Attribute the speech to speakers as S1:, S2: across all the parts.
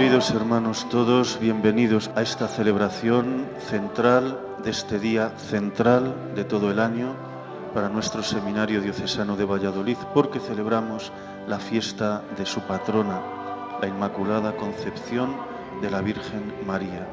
S1: Queridos hermanos todos, bienvenidos a esta celebración central de este día central de todo el año para nuestro Seminario Diocesano de Valladolid, porque celebramos la fiesta de su patrona, la Inmaculada Concepción de la Virgen María.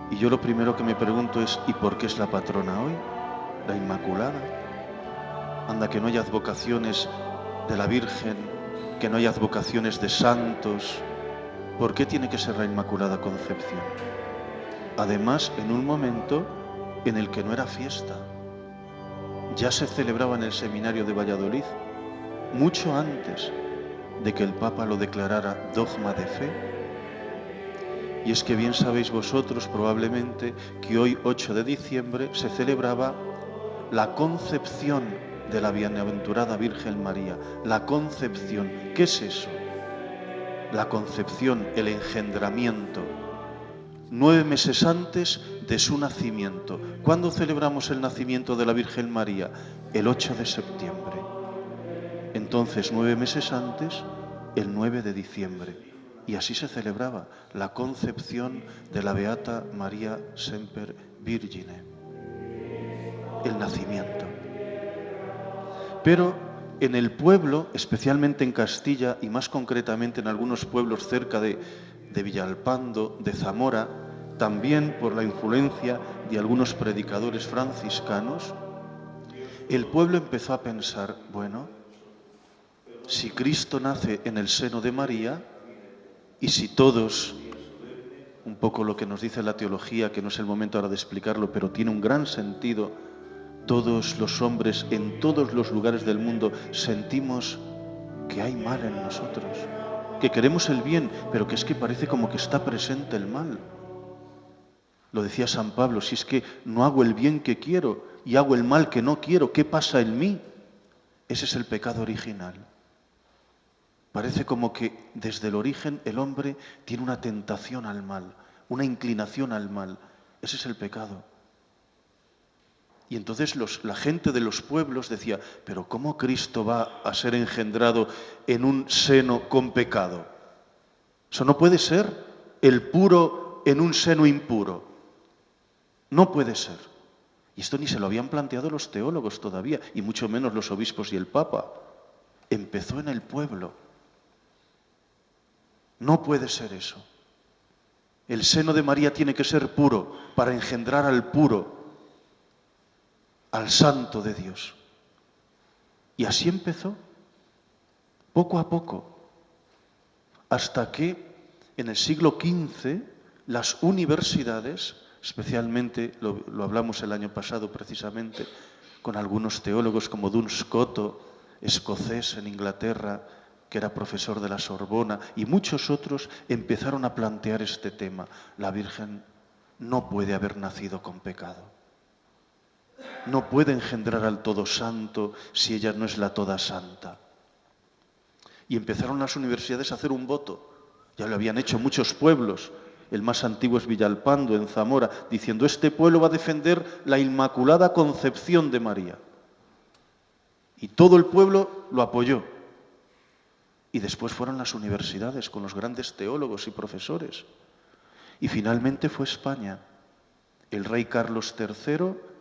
S1: Y yo lo primero que me pregunto es, ¿y por qué es la patrona hoy? La Inmaculada. Anda, que no hay advocaciones de la Virgen, que no hay advocaciones de santos. ¿Por qué tiene que ser la Inmaculada Concepción? Además, en un momento en el que no era fiesta. Ya se celebraba en el Seminario de Valladolid, mucho antes de que el Papa lo declarara dogma de fe. Y es que bien sabéis vosotros probablemente que hoy, 8 de diciembre, se celebraba la concepción de la bienaventurada Virgen María. La concepción, ¿qué es eso? La concepción, el engendramiento, 9 meses antes de su nacimiento. ¿Cuándo celebramos el nacimiento de la Virgen María? El 8 de septiembre. Entonces, 9 meses antes, el 9 de diciembre. Y así se celebraba la concepción de la Beata María Semper Virgine, el nacimiento. Pero en el pueblo, especialmente en Castilla y más concretamente en algunos pueblos cerca de Villalpando, de Zamora, también por la influencia de algunos predicadores franciscanos, el pueblo empezó a pensar, bueno, si Cristo nace en el seno de María y si todos, un poco lo que nos dice la teología, que no es el momento ahora de explicarlo, pero tiene un gran sentido, todos los hombres en todos los lugares del mundo sentimos que hay mal en nosotros, que queremos el bien, pero que es que parece como que está presente el mal. Lo decía San Pablo, si es que no hago el bien que quiero y hago el mal que no quiero, ¿qué pasa en mí? Ese es el pecado original. Parece como que desde el origen el hombre tiene una tentación al mal, una inclinación al mal. Ese es el pecado. Y entonces la gente de los pueblos decía, pero ¿cómo Cristo va a ser engendrado en un seno con pecado? Eso no puede ser, el puro en un seno impuro. No puede ser. Y esto ni se lo habían planteado los teólogos todavía, y mucho menos los obispos y el Papa. Empezó en el pueblo. No puede ser eso. El seno de María tiene que ser puro para engendrar al puro, al santo de Dios. Y así empezó, poco a poco, hasta que en el siglo XV las universidades, especialmente, lo hablamos el año pasado precisamente, con algunos teólogos como Duns Scoto, escocés en Inglaterra, que era profesor de la Sorbona, y muchos otros empezaron a plantear este tema. La Virgen no puede haber nacido con pecado. No puede engendrar al Todo Santo si ella no es la Toda Santa. Y empezaron las universidades a hacer un voto. Ya lo habían hecho muchos pueblos. El más antiguo es Villalpando, en Zamora, diciendo, este pueblo va a defender la Inmaculada Concepción de María. Y todo el pueblo lo apoyó. Y después fueron las universidades con los grandes teólogos y profesores. Y finalmente fue España. El rey Carlos III,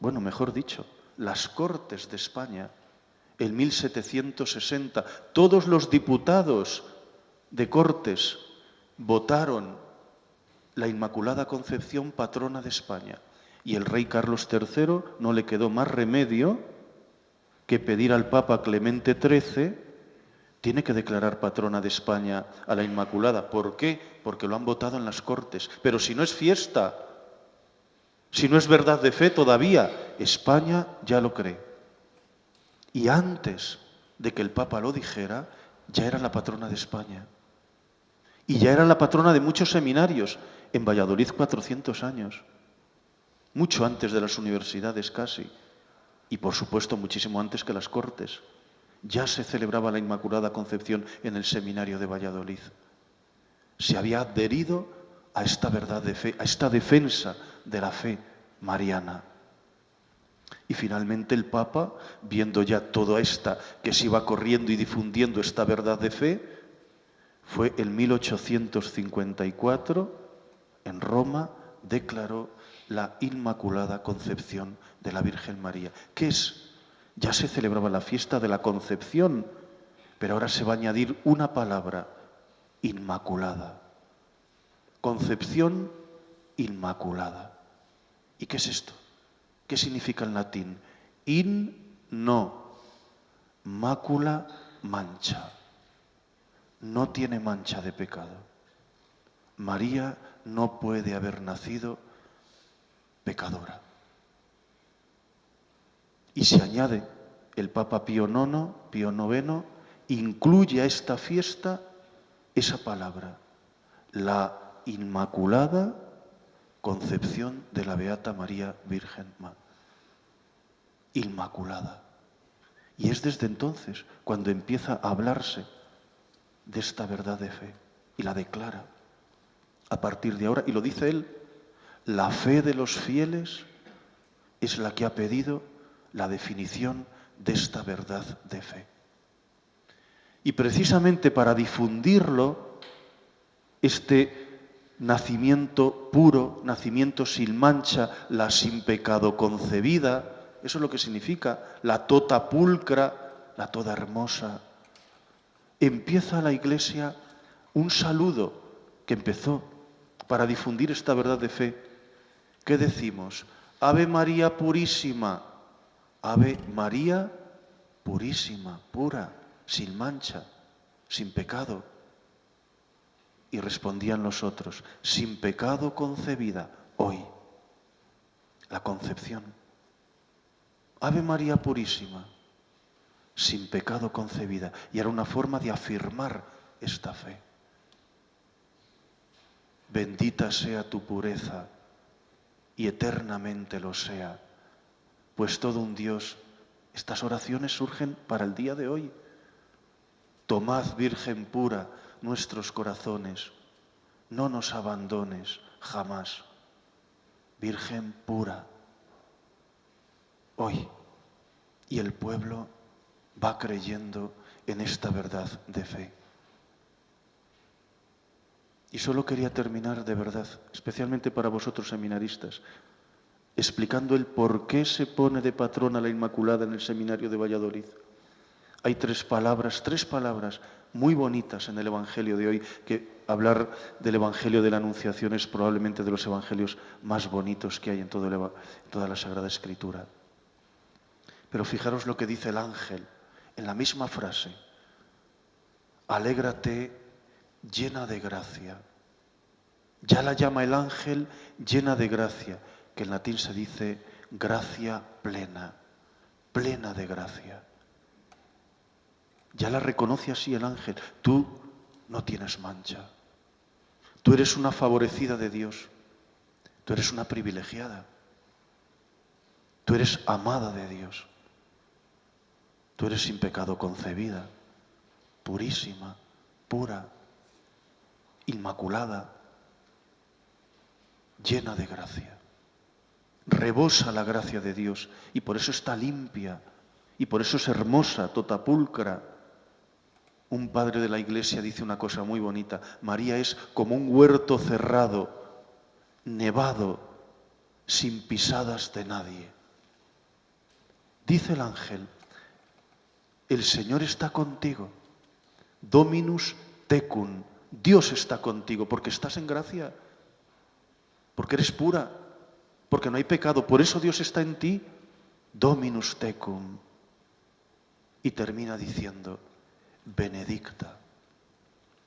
S1: bueno, mejor dicho, las Cortes de España, en 1760, todos los diputados de Cortes votaron la Inmaculada Concepción patrona de España. Y el rey Carlos III no le quedó más remedio que pedir al Papa Clemente XIII, tiene que declarar patrona de España a la Inmaculada. ¿Por qué? Porque lo han votado en las Cortes. Pero si no es fiesta, si no es verdad de fe todavía, España ya lo cree. Y antes de que el Papa lo dijera, ya era la patrona de España. Y ya era la patrona de muchos seminarios. En Valladolid 400 años. Mucho antes de las universidades casi. Y por supuesto muchísimo antes que las Cortes. Ya se celebraba la Inmaculada Concepción en el Seminario de Valladolid. Se había adherido a esta verdad de fe, a esta defensa de la fe mariana. Y finalmente el Papa, viendo ya toda esta que se iba corriendo y difundiendo esta verdad de fe, fue en 1854, en Roma, declaró la Inmaculada Concepción de la Virgen María. ¿Qué es? Ya se celebraba la fiesta de la Concepción, pero ahora se va a añadir una palabra, Inmaculada. Concepción Inmaculada. ¿Y qué es esto? ¿Qué significa en latín? In, no, mácula, mancha. No tiene mancha de pecado. María no puede haber nacido pecadora. Y se añade, el Papa Pío IX, Pío IX, incluye a esta fiesta esa palabra, la Inmaculada Concepción de la Beata María Virgen. Inmaculada. Y es desde entonces cuando empieza a hablarse de esta verdad de fe y la declara. A partir de ahora, y lo dice él, la fe de los fieles es la que ha pedido la definición de esta verdad de fe. Y precisamente para difundirlo, este nacimiento puro, nacimiento sin mancha, la sin pecado concebida, eso es lo que significa, la tota pulcra, la toda hermosa. Empieza la Iglesia un saludo que empezó para difundir esta verdad de fe. ¿Qué decimos? Ave María purísima, Ave María purísima, pura, sin mancha, sin pecado. Y respondían los otros, sin pecado concebida, hoy, la concepción. Ave María purísima, sin pecado concebida. Y era una forma de afirmar esta fe. Bendita sea tu pureza y eternamente lo sea, pues todo un Dios. Estas oraciones surgen para el día de hoy. Tomad, Virgen pura, nuestros corazones, no nos abandones jamás. Virgen pura, hoy. Y el pueblo va creyendo en esta verdad de fe. Y solo quería terminar de verdad, especialmente para vosotros seminaristas, explicando el por qué se pone de patrona la Inmaculada en el seminario de Valladolid. Hay tres palabras muy bonitas en el Evangelio de hoy, que hablar del Evangelio de la Anunciación es probablemente de los evangelios más bonitos que hay en toda la Sagrada Escritura. Pero fijaros lo que dice el ángel en la misma frase. Alégrate, llena de gracia. Ya la llama el ángel llena de gracia, que en latín se dice gracia plena, plena de gracia. Ya la reconoce así el ángel. Tú no tienes mancha. Tú eres una favorecida de Dios. Tú eres una privilegiada. Tú eres amada de Dios. Tú eres sin pecado concebida, purísima, pura, inmaculada, llena de gracia. Rebosa la gracia de Dios y por eso está limpia y por eso es hermosa, tota pulcra. Un padre de la Iglesia dice una cosa muy bonita. María es como un huerto cerrado, nevado, sin pisadas de nadie. Dice el ángel, el Señor está contigo. Dominus tecum. Dios está contigo porque estás en gracia, porque eres pura, porque no hay pecado. Por eso Dios está en ti. Dominus tecum. Y termina diciendo, benedicta.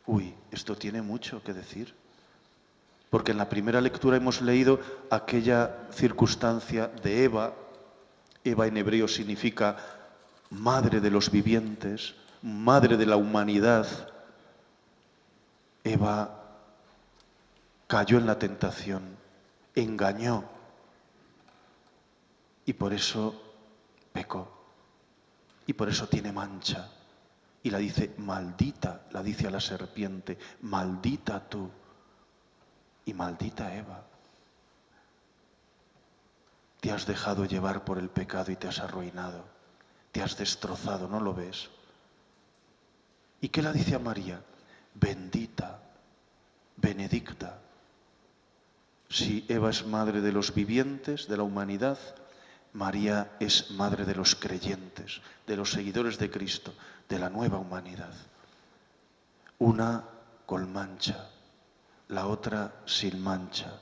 S1: Uy, esto tiene mucho que decir. Porque en la primera lectura hemos leído aquella circunstancia de Eva. Eva en hebreo significa madre de los vivientes, madre de la humanidad. Eva cayó en la tentación, engañó y por eso pecó. Y por eso tiene mancha. Y la dice maldita, la dice a la serpiente, maldita tú y maldita Eva. Te has dejado llevar por el pecado y te has arruinado, te has destrozado, ¿no lo ves? ¿Y qué la dice a María? bendita, benedicta. Si Eva es madre de los vivientes, de la humanidad, María es madre de los creyentes, de los seguidores de Cristo, de la nueva humanidad. Una con mancha, la otra sin mancha.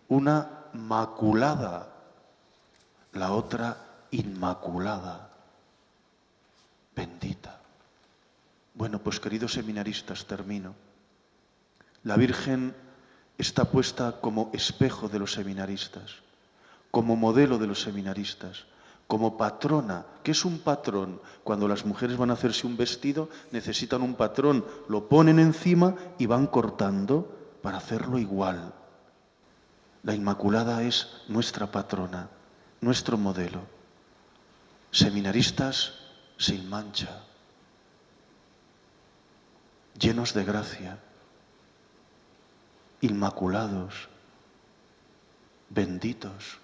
S1: Una maculada, la otra inmaculada. Bendita. Bueno, pues queridos seminaristas, termino. La Virgen está puesta como espejo de los seminaristas, como modelo de los seminaristas, como patrona. ¿Qué es un patrón? Cuando las mujeres van a hacerse un vestido, necesitan un patrón, lo ponen encima y van cortando para hacerlo igual. La Inmaculada es nuestra patrona, nuestro modelo. Seminaristas sin mancha, llenos de gracia, inmaculados, benditos.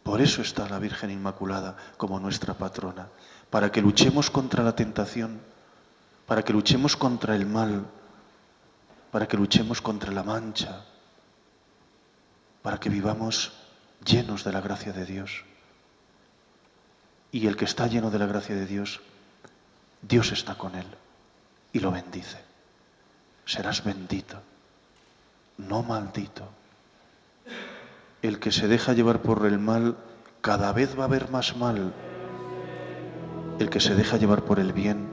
S1: Por eso está la Virgen Inmaculada como nuestra patrona, para que luchemos contra la tentación, para que luchemos contra el mal, para que luchemos contra la mancha, para que vivamos llenos de la gracia de Dios. Y el que está lleno de la gracia de Dios, Dios está con él y lo bendice. Serás bendito, no maldito. El que se deja llevar por el mal, cada vez va a haber más mal. El que se deja llevar por el bien,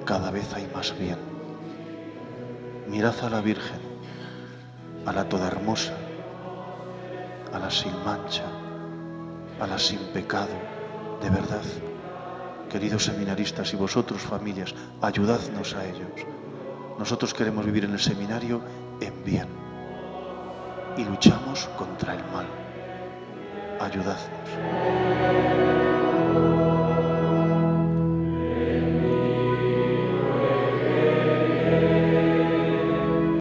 S1: cada vez hay más bien. Mirad a la Virgen, a la toda hermosa, a la sin mancha, a la sin pecado, de verdad. Queridos seminaristas y vosotros, familias, ayudadnos a ellos. Nosotros queremos vivir en el seminario en bien y luchamos contra el mal. Ayudadnos.